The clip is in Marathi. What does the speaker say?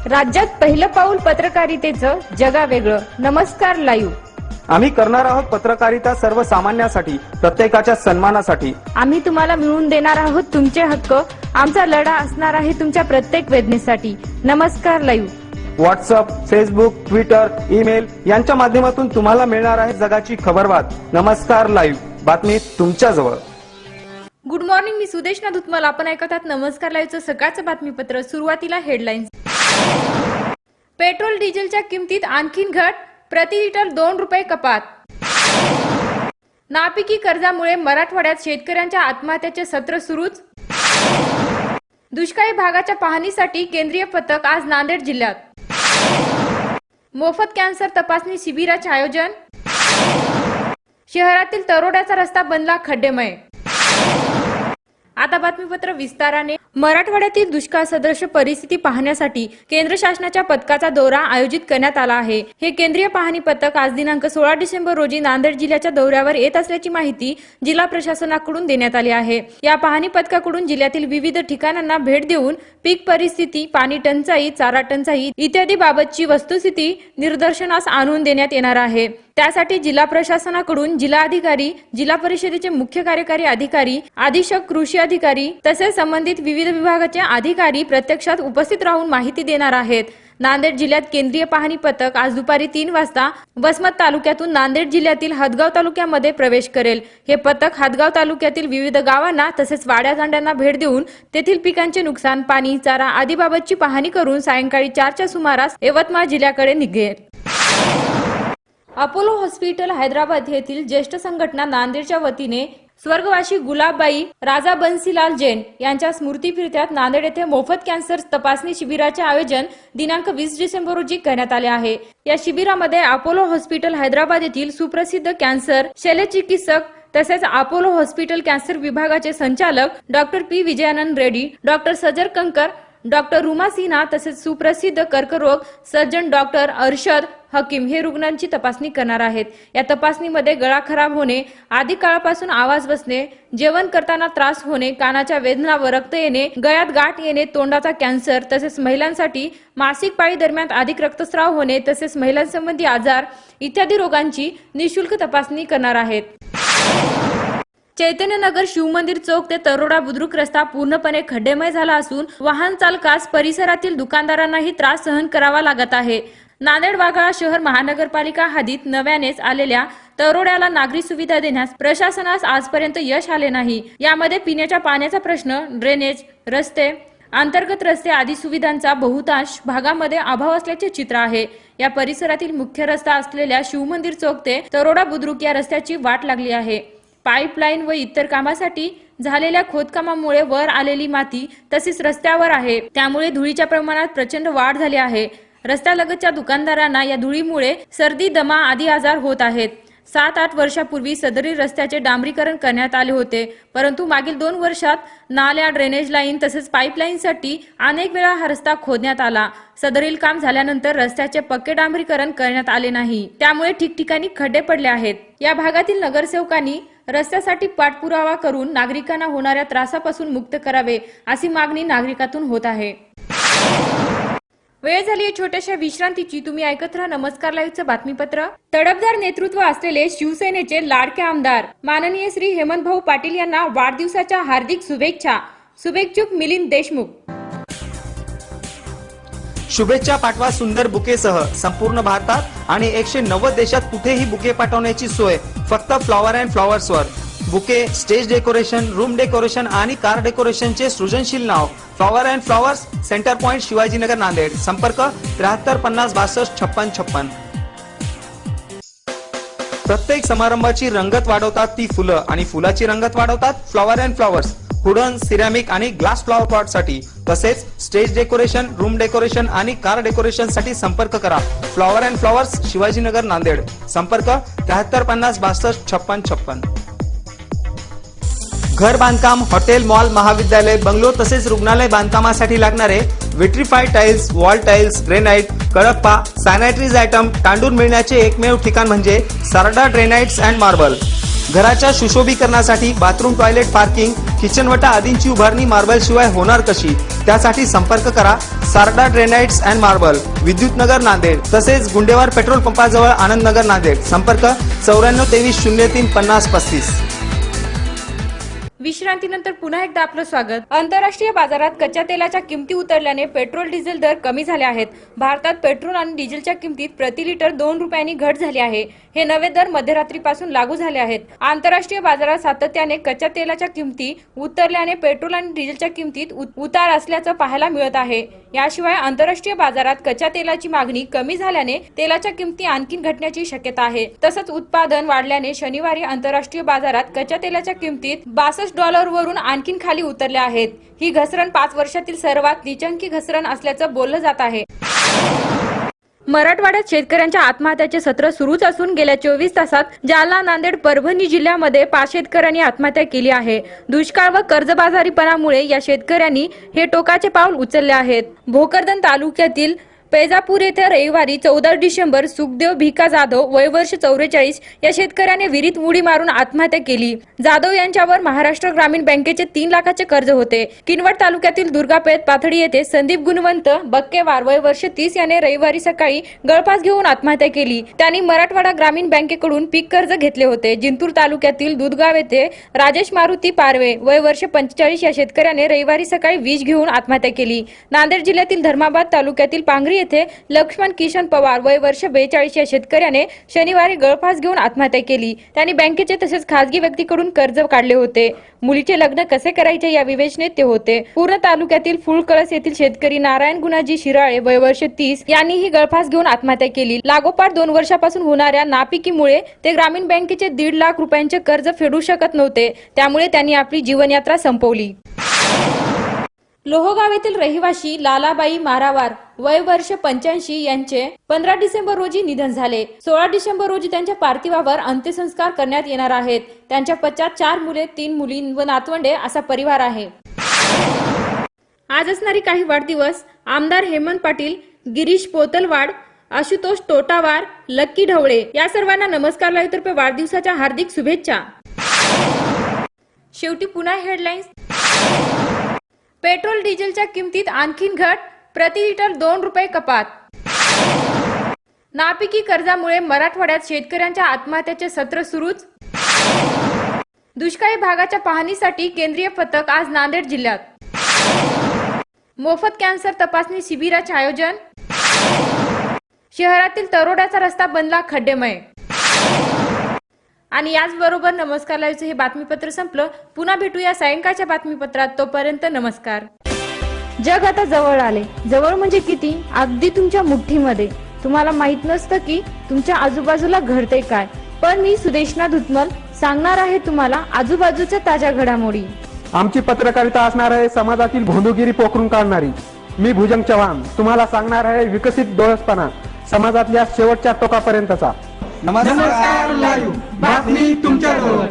राज्यात पहिलं पाऊल पत्रकारितेचं जगावेगळं. नमस्कार लाईव्ह. आम्ही करणार आहोत पत्रकारिता सर्वसामान्यांसाठी, प्रत्येकाच्या सन्मानासाठी. आम्ही तुम्हाला मिळवून देणार आहोत तुमचे हक्क. आमचा लढा असणार आहे तुमच्या प्रत्येक वेदनेसाठी. नमस्कार live. WhatsApp, Facebook, Twitter, email यांच्या माध्यमातून तुम्हाला मिळणार आहे जगाची खबरबात. नमस्कार लाईव्ह, बातमी तुमच्या जवळ. गुड मॉर्निंग, मी सुदेशना धुतमल. आपण ऐकत आहात नमस्कार लाईव्हचं सकाळचं बातमीपत्र. सुरुवातीला हेडलाईन्स. पेट्रोल डिझेलच्या किमतीत आणखीन घट, प्रति लिटर 2 रुपये कपात. नापिकी कर्जामुळे मराठवाड्यात शेतकऱ्यांच्या आत्महत्याचे सत्र सुरूच. दुष्काळी भागाच्या पाहणीसाठी केंद्रीय पथक आज नांदेड जिल्ह्यात. मोफत कॅन्सर तपासणी शिबिराचे आयोजन. शहरातील तरोड्याचा रस्ता बनला खड्डेमय. आता बातमीपत्र विस्ताराने. मराठवाड्यातील दुष्काळ सदृश परिस्थिती पाहण्यासाठी केंद्र शासनाच्या पथकाचा दौरा आयोजित करण्यात आला आहे. हे केंद्रीय पाहणी पथक आज दिनांक 16 डिसेंबर रोजी नांदेड जिल्ह्याच्या दौऱ्यावर येत असल्याची माहिती जिल्हा प्रशासनाकडून देण्यात आली आहे. या पाहणी पथकाकडून जिल्ह्यातील विविध ठिकाणांना भेट देऊन पीक परिस्थिती, पाणी टंचाई, चारा टंचाई इत्यादी बाबतची वस्तुस्थिती निदर्शनास आणून देण्यात येणार आहे. त्यासाठी जिल्हा प्रशासनाकडून जिल्हाधिकारी, जिल्हा परिषदेचे मुख्य कार्यकारी अधिकारी, अधीक्षक कृषी अधिकारी तसेच संबंधित विविध विभागाचे अधिकारी प्रत्यक्षात उपस्थित राहून माहिती देणार आहेत. नांदेड जिल्ह्यात केंद्रीय पाहणी पथक आज दुपारी 3 वाजता वसमत तालुक्यातून नांदेड जिल्ह्यातील हदगाव तालुक्यामध्ये प्रवेश करेल. हे पथक हदगाव तालुक्यातील विविध गावांना तसेच वाड्याजांड्यांना भेट देऊन तेथील पिकांचे नुकसान, पाणी, चारा आदी बाबतची पाहणी करून सायंकाळी 4च्या सुमारास यवतमाळ जिल्ह्याकडे निघेल. अपोलो हॉस्पिटल हैदराबाद येथील ज्येष्ठ संघटना नांदेडच्या वतीने स्वर्गवासी गुलाबबाई राजा बन्सीलाल जैन यांच्या स्मृतीप्रीत्यर्थ नांदेड येथे मोफत कॅन्सर तपासणी शिबिराचे आयोजन दिनांक 20 डिसेंबर रोजी करण्यात आले आहे. या शिबिरामध्ये अपोलो हॉस्पिटल हैदराबाद येथील सुप्रसिद्ध कॅन्सर शल्यचिकित्सक तसेच अपोलो हॉस्पिटल कॅन्सर विभागाचे संचालक doctor P Vijayanand Reddy, doctor Sajar Kankar, doctor रुमा सिन्हा तसेच सुप्रसिद्ध कर्करोग सर्जन डॉक्टर अर्शद हकीम हे रुग्णांची तपासणी करणार आहेत. या तपासणीमध्ये गळा खराब होणे, आधी काळापासून आवाज बसणे, जेवण करताना त्रास होणे, कानाच्या वेदना व रक्त येणे, गळ्यात गाठ येणे, तोंडाचा कॅन्सर तसेच महिलांसाठी मासिक पाळी दरम्यान अधिक रक्तस्राव होणे तसेच महिलांसंबंधी आजार इत्यादी रोगांची निःशुल्क तपासणी करणार आहेत. चैतन्यनगर शिवमंदिर चौक ते तरोडा बुद्रुक रस्ता पूर्णपणे खड्डेमय झाला असून वाहन चालकास परिसरातील दुकानदारांनाही त्रास सहन करावा लागत आहे. नांदेड वाघाळा शहर महानगरपालिका हद्दीत नव्यानेच आलेल्या तरोड्याला नागरी सुविधा देण्यास प्रशासनास आजपर्यंत यश आले नाही. यामध्ये पिण्याच्या पाण्याचा प्रश्न, ड्रेनेज, रस्ते, अंतर्गत रस्ते आदी सुविधांचा बहुतांश भागामध्ये अभाव असल्याचे चित्र आहे. या परिसरातील मुख्य रस्ता असलेल्या शिवमंदिर चौक ते तरोडा बुद्रुक या रस्त्याची वाट लागली आहे. पाईपलाईन व इतर कामासाठी झालेल्या खोदकामामुळे वर आलेली माती तसेच रस्त्यावर आहे, त्यामुळे धुळीच्या प्रमाणात प्रचंड वाढ झाली आहे. रस्त्यालगतच्या दुकानदारांना या धुळीमुळे सर्दी, दमा आदी आजार होत आहेत. 7-8 वर्षापूर्वी सदरील रस्त्याचे डांबरीकरण करण्यात आले होते, परंतु मागील 2 वर्षात नाल्या, ड्रेनेज लाईन तसेच पाईपलाईनसाठी अनेक वेळा हा रस्ता खोदण्यात आला. सदरील काम झाल्यानंतर रस्त्याचे पक्के डांबरीकरण करण्यात आले नाही, त्यामुळे ठिकठिकाणी खड्डे पडले आहेत. या भागातील नगरसेवकांनी रस्त्यासाठी पाठपुरावा करून नागरिकांना होणाऱ्या त्रासापासून मुक्त करावे अशी मागणी नागरिकातून होत आहे. वेळ झाली आहे छोट्याशा विश्रांतीची. तुम्ही ऐकत राहा नमस्कार लाईव्हचं बातमीपत्र. तडफदार नेतृत्व असलेले शिवसेनेचे लाडके आमदार माननीय श्री हेमंतभाऊ पाटील यांना वाढदिवसाच्या हार्दिक शुभेच्छा. शुभेच्छुक मिलिंद देशमुख. शुभेच्छा पाठवा सुंदर बुकेसह. संपूर्ण भारतात आणि 190 देशात कुठेही बुके पाठवण्याची सोय फक्त फ्लॉवर अँड फ्लॉवर्सवर. Bouquet, stage decoration, room decoration आणि कार डेकोरेशनचे सृजनशील नाव flower and flowers, centre point, Shivajinagar, Nanded. संपर्क 73 50 62 56 56. प्रत्येक समारंभाची रंगत वाढवतात ती फुलं आणि फुलाची रंगत वाढवतात flower and flowers. Wooden, ceramic आणि ग्लास फ्लॉवर पॉट साठी तसेच स्टेज डेकोरेशन, रूम डेकोरेशन आणि कार डेकोरेशन साठी संपर्क करा. Flower and flowers, Shivajinagar, Nanded. संपर्क 73 50 62 56 56. घर बांधकाम, हॉटेल, मॉल, महाविद्यालय, बंगलो तसेच रुग्णालय बांधकामासाठी लागणारे vitrified tiles, wall tiles, granite, Kadapa, sanitaries item, Tandur मिळण्याचे एकमेव ठिकाण म्हणजे सरडा ग्रेनाइट्स अँड मार्बल. घराच्या सुशोभीकरणासाठी बाथरूम, टॉयलेट, पार्किंग, किचन वटा आदींची उभारणी मार्बल शिवाय होणार कशी? त्यासाठी संपर्क करा Sarda granites and marble, Vidyutnagar Nanded, तसेच गुंडेवार पेट्रोल पंपाजवळ आनंदनगर नांदेड. संपर्क 9423035035. विश्रांतीनंतर पुन्हा एकदा आपलं स्वागत. आंतरराष्ट्रीय बाजारात कच्च्या तेलाच्या किमती उतरल्याने पेट्रोल डिझेल दर कमी झाले आहेत. भारतात पेट्रोल आणि डिझेलच्या किमतीत प्रति लिटर 2 रुपयांनी घट झाली आहे. हे नवे दर मध्यरात्रीपासून लागू झाले आहेत. आंतरराष्ट्रीय बाजारात सातत्याने कच्च्या तेलाच्या किमती उतरल्याने पेट्रोल आणि डिझेलच्या किमतीत उतार असल्याचं पाहायला मिळत आहे. याशिवाय आंतरराष्ट्रीय बाजारात कच्च्या तेलाची मागणी कमी झाल्याने तेलाच्या किमती आणखी घटण्याची शक्यता आहे. तसंच उत्पादन वाढल्याने शनिवारी आंतरराष्ट्रीय बाजारात कच्च्या तेलाच्या किमतीत $62 वरून आणखीन खाली उतरल्या आहेत. ही घसरण 5 वर्षातील सर्वात नीचांकी घसरण असल्याचं बोललं जात आहे. मराठवाड्यात शेतकऱ्यांच्या आत्महत्याचे सत्र सुरूच असून गेल्या 24 तासात जालना, नांदेड, परभणी जिल्ह्यामध्ये 5 शेतकऱ्यांनी आत्महत्या केली आहे. दुष्काळ व कर्जबाजारीपणामुळे या शेतकऱ्यांनी हे टोकाचे पाऊल उचलले आहेत. भोकरदन तालुक्यातील पैजापूर येथे रविवारी 14 डिसेंबर सुखदेव भिका जाधव वय वर्ष 44 या शेतकऱ्याने विहिरीत उडी मारून आत्महत्या केली. जाधव यांच्यावर महाराष्ट्र ग्रामीण बँकेचे 3 लाखाचे कर्ज होते. किनवट तालुक्यातील दुर्गापेठ पाथडी येथे संदीप गुणवंत बक्केवार वय वर्ष 30 याने रविवारी सकाळी गळफास घेऊन आत्महत्या केली. त्यांनी मराठवाडा ग्रामीण बँकेकडून पीक कर्ज घेतले होते. जिंतूर तालुक्यातील दुधगाव येथे राजेश मारुती पारवे वय वर्ष 45 या शेतकऱ्याने रविवारी सकाळी विष घेऊन आत्महत्या केली. नांदेड जिल्ह्यातील धर्माबाद तालुक्यातील पांगरी येथे लक्ष्मण किशन पवार वय वर्ष 42 या शेतकऱ्याने शनिवारी गळफास घेऊन आत्महत्या केली. त्यांनी बँकेचे तसेच खासगी व्यक्तीकडून कर्ज काढले होते. मुलीचे लग्न कसे करायचे या विवेचनेत ते होते. पूर्ण तालुक्यातील फुलकळस येथील शेतकरी नारायण गुणाजी शिराळे वय वर्ष 30 यांनीही गळफास घेऊन आत्महत्या केली. लागोपाठ 2 वर्षापासून होणाऱ्या नापिकीमुळे ते ग्रामीण बँकेचे 1.5 लाख रुपयांचे कर्ज फेडू शकत नव्हते. त्यामुळे त्यांनी आपली जीवनयात्रा संपवली. लोहगाव येथील रहिवाशी लालाबाई मारावार वय वर्ष 85 यांचे 15 डिसेंबर रोजी निधन झाले. 16 डिसेंबर रोजी त्यांच्या पार्थिवावर अंत्यसंस्कार करण्यात येणार आहेत. त्यांच्या पश्चात 4 मुले, 3 मुली व नातवंडे असा परिवार आहे. आज असणारी काही वाढदिवस: आमदार हेमंत पाटील, गिरीश पोतलवाड, आशुतोष तोटावार, लक्की ढवळे या सर्वांना नमस्कार लाईव्हतर्फे वाढदिवसाच्या हार्दिक शुभेच्छा. शेवटी पुन्हा हेडलाईन्स. पेट्रोल डिझेलच्या किमतीत आणखीन घट, प्रति लिटर 2 रुपये कपात. नापिकी कर्जामुळे मराठवाड्यात शेतकऱ्यांच्या आत्महत्याचे सत्र सुरूच. दुष्काळी भागाच्या पाहणीसाठी केंद्रीय पथक आज नांदेड जिल्ह्यात. मोफत कॅन्सर तपासणी शिबिराचे आयोजन. शहरातील तरोड्याचा रस्ता बनला खड्डेमय. आणि याचबरोबर नमस्कार लाईव्हचं हे बातमीपत्र संपलं. पुन्हा भेटूया सायंकाळच्या बातमीपत्रात. तोपर्यंत नमस्कार. जग आता जवळ आले. जवळ म्हणजे किती? अगदी तुमच्या मुठ्ठीमध्ये. तुम्हाला माहित नसतं की तुमच्या आजूबाजूला घडते काय, पण मी सुदेशना धुतमल सांगणार आहे तुम्हाला आजूबाजूच्या ताज्या घडामोडी. आमची पत्रकारिता असणार आहे समाजातील भोंदूगिरी पोखरून काढणारी. मी भुजंग चव्हाण तुम्हाला सांगणार आहे विकसित डोळसपणा समाजातल्या शेवटच्या टोकापर्यंतचा. नमस्कार लाईव्ह, बातमी तुमच्या जवळ.